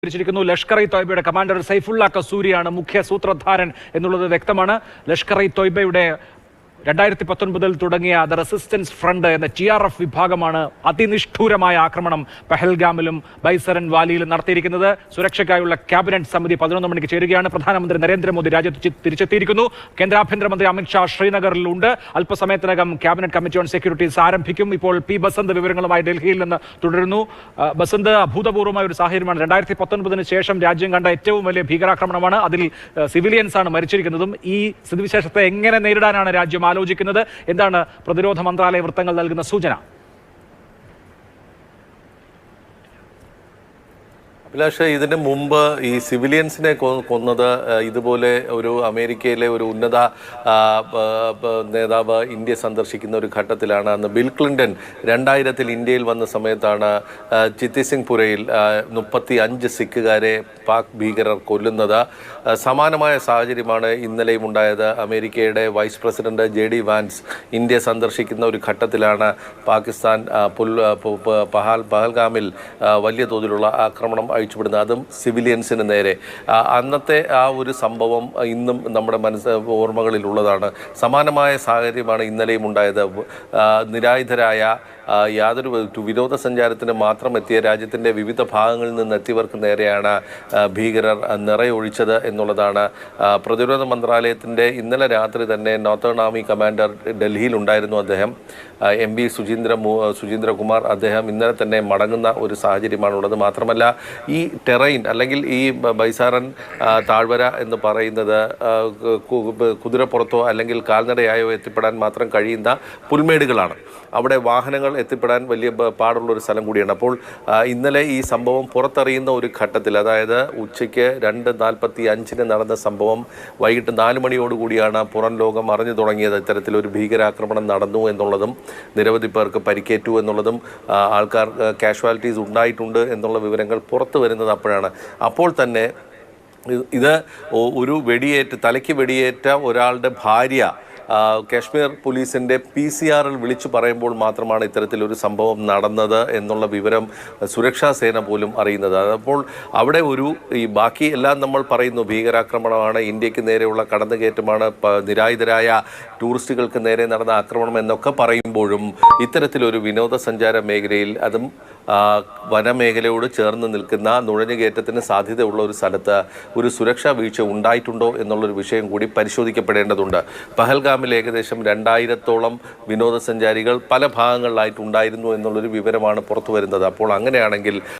ിരിക്കുന്നു Lashkar E തോയ്ബയുടെ commander Saifullah കസൂരിയാണ് മുഖ്യ സൂത്രധാരൻ എന്നുള്ളത് വ്യക്തമാണ്. ലഷ്കർ ഇ തോയ്ബയുടെ 2019 തുടങ്ങിയ ദ റെസിസ്റ്റൻസ് ഫ്രണ്ട് എന്ന TRF വിഭാഗമാണ് അതിനിഷ്ഠൂരമായ ആക്രമണം പഹൽഗാമിലും ബൈസരൻ വാലിയിലും നടത്തിയിരിക്കുന്നത്. സുരക്ഷയ്ക്കായുള്ള ക്യാബിനറ്റ് സമിതി 11 മണിക്ക് ചേരുകയാണ്. പ്രധാനമന്ത്രി നരേന്ദ്രമോദി രാജ്യത്ത് തിരിച്ചെത്തിയിരിക്കുന്നു. കേന്ദ്ര ആഭ്യന്തരമന്ത്രി അമിത്ഷാ ശ്രീനഗറിലുണ്ട്. അല്പസമയത്തിനകം ക്യാബിനറ്റ് കമ്മിറ്റി ഓൺ സെക്യൂരിറ്റീസ് ആരംഭിക്കും. ഇപ്പോൾ പി ബസന്ത് വിവരങ്ങളുമായി ഡൽഹിയിൽ നിന്ന് തുടരുന്നു. ബസന്ത്, അഭൂതപൂർവമായ ഒരു സാഹചര്യമാണ്. 2019 ശേഷം രാജ്യം കണ്ട ഏറ്റവും വലിയ ഭീകരാക്രമണമാണ്. അതിൽ സിവിലിയൻസ് ആണ് മരിച്ചിരിക്കുന്നതും. ഈ സ്ഥിതിവിശേഷത്തെ എങ്ങനെ നേരിടാനാണ് രാജ്യം ആലോചിക്കുന്നത്? എന്താണ് പ്രതിരോധ മന്ത്രാലയ വൃത്തങ്ങൾ നൽകുന്ന സൂചന? അഭിലാഷ്, ഇതിന് മുമ്പ് ഈ സിവിലിയൻസിനെ കൊന്നത് ഇതുപോലെ ഒരു അമേരിക്കയിലെ ഒരു ഉന്നത നേതാവ് ഇന്ത്യ സന്ദർശിക്കുന്ന ഒരു ഘട്ടത്തിലാണ്. അന്ന് ബിൽ ക്ലിന്റൺ 2000 ഇന്ത്യയിൽ വന്ന സമയത്താണ് ചിത്തിസിംഗ്പുരയിൽ 35 സിഖുകാരെ പാക് ഭീകരർ കൊല്ലുന്നത്. സമാനമായ സാഹചര്യമാണ് ഇന്നലെയും ഉണ്ടായത്. അമേരിക്കയുടെ vice president JD Vance India സന്ദർശിക്കുന്ന ഒരു ഘട്ടത്തിലാണ് പാകിസ്ഥാൻ പഹൽഗാമിൽ വലിയ തോതിലുള്ള ആക്രമണം അഴിച്ചുവിടുന്നത്, അതും സിവിലിയൻസിന് നേരെ. അന്നത്തെ ആ ഒരു സംഭവം ഇന്നും നമ്മുടെ ഓർമ്മകളിലുള്ളതാണ്. സമാനമായ സാഹചര്യമാണ് ഇന്നലെയും ഉണ്ടായത്. നിരായുധരായ യാതൊരു വിനോദസഞ്ചാരത്തിന് മാത്രം എത്തിയ രാജ്യത്തിൻ്റെ വിവിധ ഭാഗങ്ങളിൽ നിന്ന് എത്തിയവർക്ക് നേരെയാണ് ഭീകരർ നിറയൊഴിച്ചത് എന്നുള്ളതാണ്. പ്രതിരോധ മന്ത്രാലയത്തിൻ്റെ ഇന്നലെ രാത്രി തന്നെ നോർത്തേൺ ആർമി കമാൻഡർ ഡൽഹിയിലുണ്ടായിരുന്നു. അദ്ദേഹം MB സുചീന്ദ്രകുമാർ അദ്ദേഹം ഇന്നലെ തന്നെ മടങ്ങുന്ന ഒരു സാഹചര്യമാണുള്ളത്. മാത്രമല്ല, ഈ ടെറൈൻ അല്ലെങ്കിൽ ഈ ബൈസാരൻ താഴ്വര എന്ന് പറയുന്നത് കുതിരപ്പുറത്തോ അല്ലെങ്കിൽ കാൽനടയായോ എത്തിപ്പെടാൻ മാത്രം കഴിയുന്ന പുൽമേടുകളാണ്. അവിടെ വാഹനങ്ങൾ എത്തിപ്പെടാൻ വലിയ പാടുള്ളൊരു സ്ഥലം കൂടിയാണ്. അപ്പോൾ ഇന്നലെ ഈ സംഭവം പുറത്തറിയുന്ന ഒരു ഘട്ടത്തിൽ, അതായത് ഉച്ചയ്ക്ക് 2:45 നടന്ന സംഭവം വൈകിട്ട് 4 മണിയോടുകൂടിയാണ് പുറം ലോകം അറിഞ്ഞു തുടങ്ങിയത്. ഇത്തരത്തിലൊരു ഭീകരാക്രമണം നടന്നു എന്നുള്ളതും നിരവധി പേർക്ക് പരിക്കേറ്റു എന്നുള്ളതും ആൾക്കാർ കാഷ്വാലിറ്റീസ് ഉണ്ടായിട്ടുണ്ട് എന്നുള്ള വിവരങ്ങൾ പുറത്തു വരുന്നത് അപ്പോഴാണ്. അപ്പോൾ തന്നെ ഇത് ഒരു തലയ്ക്ക് വെടിയേറ്റ ഒരാളുടെ ഭാര്യ കാശ്മീർ പോലീസിൻ്റെ PCR വിളിച്ചു പറയുമ്പോൾ മാത്രമാണ് ഇത്തരത്തിലൊരു സംഭവം നടന്നത് എന്നുള്ള വിവരം സുരക്ഷാ സേന പോലും അറിയുന്നത്. അപ്പോൾ അവിടെ ഈ ബാക്കി എല്ലാം നമ്മൾ പറയുന്നു, ഭീകരാക്രമണമാണ്, ഇന്ത്യക്ക് നേരെയുള്ള കടന്നുകയറ്റമാണ്, നിരായുധരായ ടൂറിസ്റ്റുകൾക്ക് നേരെ നടന്ന ആക്രമണം എന്നൊക്കെ പറയുമ്പോഴും ഇത്തരത്തിലൊരു വിനോദസഞ്ചാര മേഖലയിൽ, അതും വനമേഖലയോട് ചേർന്ന് നിൽക്കുന്ന നുഴഞ്ഞുകയറ്റത്തിന് സാധ്യതയുള്ള ഒരു സ്ഥലത്ത് ഒരു സുരക്ഷാ വീഴ്ച ഉണ്ടായിട്ടുണ്ടോ എന്നുള്ളൊരു വിഷയം കൂടി പരിശോധിക്കപ്പെടേണ്ടതുണ്ട്. പഹൽഗാമിൽ ഏകദേശം 2000-ഓളം വിനോദസഞ്ചാരികൾ പല ഭാഗങ്ങളിലായിട്ടുണ്ടായിരുന്നു എന്നുള്ളൊരു വിവരമാണ് പുറത്തു വരുന്നത്. അപ്പോൾ അങ്ങനെയാണെങ്കിൽ